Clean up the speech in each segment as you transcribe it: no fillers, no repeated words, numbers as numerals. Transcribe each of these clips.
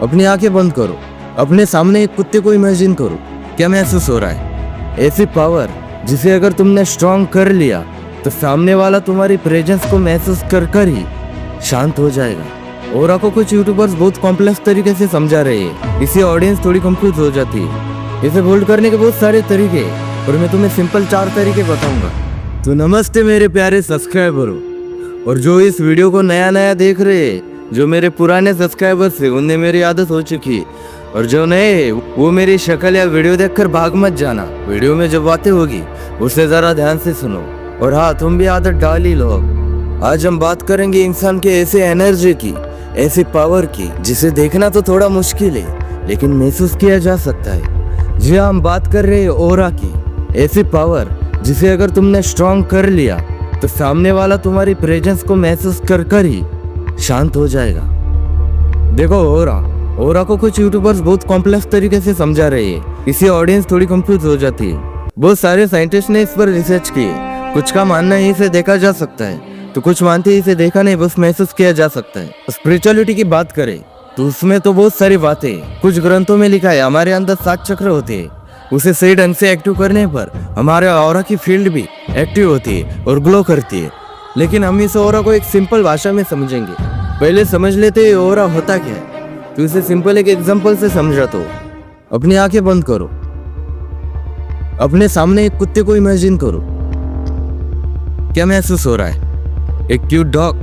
अपनी आंखें बंद करो, अपने सामने एक कुत्ते को इमेजिन करो। क्या महसूस हो रहा है? ऐसी पावर जिसे अगर तुमने स्ट्रॉन्ग कर लिया तो सामने वाला तुम्हारी प्रेजेंस को महसूस कर कर ही शांत हो जाएगा। और आपको कुछ यूट्यूबर्स बहुत कॉम्प्लेक्स तरीके से समझा रहे हैं, इससे ऑडियंस थोड़ी कंफ्यूज हो जाती है। इसे होल्ड करने के बहुत सारे तरीके और मैं तुम्हें सिंपल 4 तरीके बताऊंगा। तो नमस्ते मेरे प्यारे सब्सक्राइबरों, और जो इस वीडियो को नया नया देख रहे हैं, जो मेरे पुराने सब्सक्राइबर्स थे उन्हें मेरी आदत हो चुकी है, और जो नए वो मेरी शक्ल या वीडियो देखकर भाग मत जाना। वीडियो में जो बातें होगी उसे जरा ध्यान से सुनो, और हाँ तुम भी आदत डाल ही लो। आज हम बात करेंगे इंसान के ऐसे एनर्जी की, ऐसी पावर की जिसे देखना तो थोड़ा मुश्किल है लेकिन महसूस किया जा सकता है। जी हाँ, हम बात कर रहे हैं ऑरा की, ऐसी पावर जिसे अगर तुमने स्ट्रॉन्ग कर लिया तो सामने वाला तुम्हारी प्रेजेंस को महसूस कर कर ही शांत हो जाएगा। देखो ऑरा को कुछ यूट्यूबर्स बहुत कॉम्प्लेक्स तरीके से समझा रहे हैं, इससे ऑडियंस थोड़ी कंफ्यूज हो जाती है। बहुत सारे साइंटिस्ट ने इस पर रिसर्च किए, कुछ का मानना है इसे देखा जा सकता है तो कुछ मानते हैं इसे देखा नहीं बस महसूस किया जा सकता है। स्पिरिचुअलिटी की बात करें तो उसमें तो बहुत सारी बातें, कुछ ग्रंथों में लिखा है हमारे अंदर 7 चक्र होते हैं, उसे सही ढंग से एक्टिव करने पर हमारे ऑरा की फील्ड भी एक्टिव होती है और ग्लो करती है। लेकिन हम इस ऑरा को एक सिंपल भाषा में समझेंगे। पहले समझ लेते हैं ऑरा होता क्या है, तो इसे सिंपल एक एग्जांपल से समझाता हूं। अपनी आंखें बंद करो, अपने सामने एक कुत्ते को इमेजिन करो। क्या महसूस हो रहा है? एक क्यूट डॉग,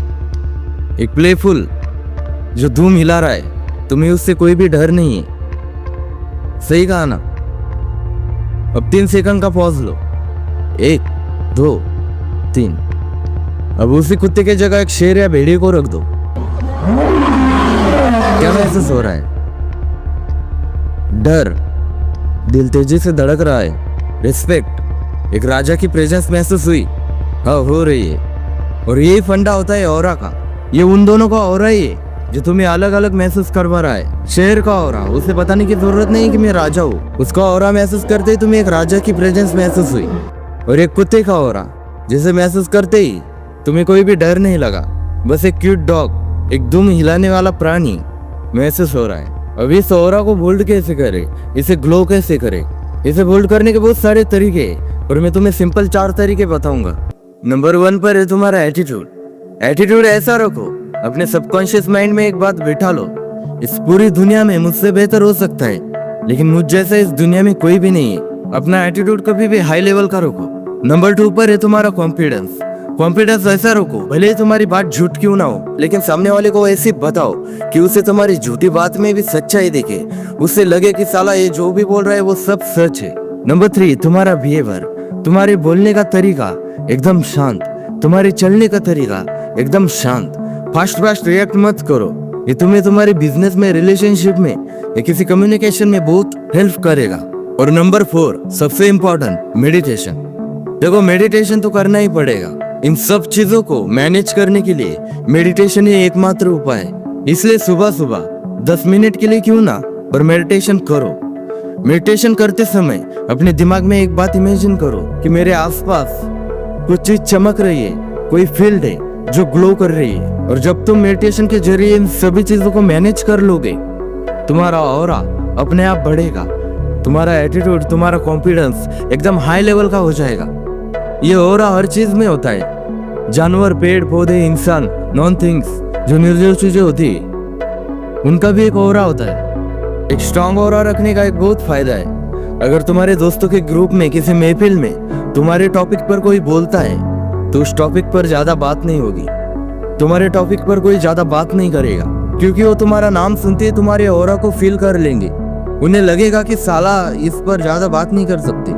एक प्लेफुल जो धूम हिला रहा है, तुम्हें उससे कोई भी डर नहीं है। सही कहा ना? अब 3 सेकंड का पॉज लो। 1 2 3। अब उसी कुत्ते के जगह एक शेर या भेड़िए को रख दो। क्या महसूस हो रहा है? डर, दिल तेजी से धड़क रहा है। रिस्पेक्ट, एक राजा की प्रेजेंस महसूस हुई? हाँ, हो रही है। और यही फंडा होता है ऑरा का। ये उन दोनों का ऑरा ही है जो तुम्हें अलग अलग महसूस करवा रहा है। शेर का ऑरा, उसे बताने की जरूरत नहीं कि मैं राजा हूँ, उसका ऑरा महसूस करते ही तुम्हें एक राजा की प्रेजेंस महसूस हुई। और एक कुत्ते का ऑरा, जिसे महसूस करते ही तुम्हें कोई भी डर नहीं लगा, बस एक क्यूट डॉग, एक दुम हिलाने वाला प्राणी महसूस हो रहा है। अब इस ऑरा को होल्ड कैसे करे, इसे ग्लो कैसे करे? इसे होल्ड करने के बहुत सारे तरीके हैं और मैं तुम्हें सिंपल 4 तरीके बताऊंगा। नंबर 1 पर है तुम्हारा एटीट्यूड। एटीट्यूड ऐसा रखो, अपने सबकॉन्शियस माइंड में एक बात बैठा लो, इस पूरी दुनिया में मुझसे बेहतर हो सकता है लेकिन मुझ जैसा इस दुनिया में कोई भी नहीं है। अपना एटीट्यूड कभी भी हाई लेवल का रखो। नंबर 2 पर है तुम्हारा कॉन्फिडेंस। कॉन्फिडेंस ऐसा रखो, भले ही तुम्हारी बात झूठ क्यों ना हो लेकिन सामने वाले को ऐसी बताओ कि उसे तुम्हारी झूठी बात में भी सच्चाई दिखे, उससे लगे कि साला ये जो भी बोल रहा है वो सब सच है। नंबर 3 तुम्हारा बिहेवियर, तुम्हारे बोलने का तरीका एकदम शांत, तुम्हारे चलने का तरीका एकदम शांत। फास्ट रिएक्ट मत करो, ये तुम्हें तुम्हारे बिजनेस में, रिलेशनशिप में या किसी कम्युनिकेशन में बहुत हेल्प करेगा। और नंबर 4 सबसे इम्पोर्टेंट, मेडिटेशन। देखो मेडिटेशन तो करना ही पड़ेगा, इन सब चीजों को मैनेज करने के लिए मेडिटेशन ही एकमात्र उपाय है। इसलिए सुबह सुबह 10 मिनट के लिए क्यों ना पर मेडिटेशन करो। मेडिटेशन करते समय अपने दिमाग में एक बात इमेजिन करो कि मेरे आसपास कुछ चीज चमक रही है, कोई फील्ड है जो ग्लो कर रही है। और जब तुम मेडिटेशन के जरिए इन सभी चीजों को मैनेज कर लोगे, तुम्हारा ऑरा अपने आप बढ़ेगा, तुम्हारा एटीट्यूड, तुम्हारा कॉन्फिडेंस एकदम हाई लेवल का हो जाएगा। ये ऑरा हर चीज में होता है, जानवर, पेड़ पौधे, इंसान, नॉन थिंग्स, जो निर्जीव चीजें होती है उनका भी एक ऑरा होता है। एक स्ट्रॉन्ग ऑरा रखने का एक बहुत फायदा है। अगर तुम्हारे दोस्तों के ग्रुप में किसी महफिल में तुम्हारे टॉपिक पर कोई बोलता है तो उस टॉपिक पर ज्यादा बात नहीं होगी, तुम्हारे टॉपिक पर कोई ज्यादा बात नहीं करेगा, क्योंकि वो तुम्हारा नाम सुनते ही तुम्हारे ऑरा को फील कर लेंगे। उन्हें लगेगा कि साला इस पर ज्यादा बात नहीं कर सकते।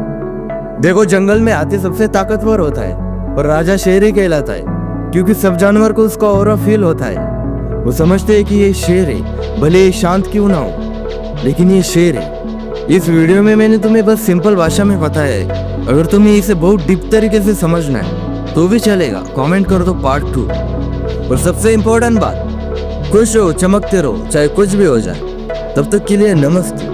देखो जंगल में हाथी सबसे ताकतवर होता है और राजा शेर ही कहलाता है, क्योंकि सब जानवर को उसका ऑरा फील होता है। वो समझते हैं कि ये शेर है, भले ये शांत क्यों ना हो लेकिन ये शेर है। इस वीडियो में मैंने तुम्हें बस सिंपल भाषा में बताया है, अगर तुम्हें इसे बहुत डीप तरीके से समझना है तो भी चलेगा, कमेंट कर दो पार्ट 2। और सबसे इम्पोर्टेंट बात, खुश रहो, चमकते रहो, चाहे कुछ भी हो जाए। तब तक के लिए नमस्ते।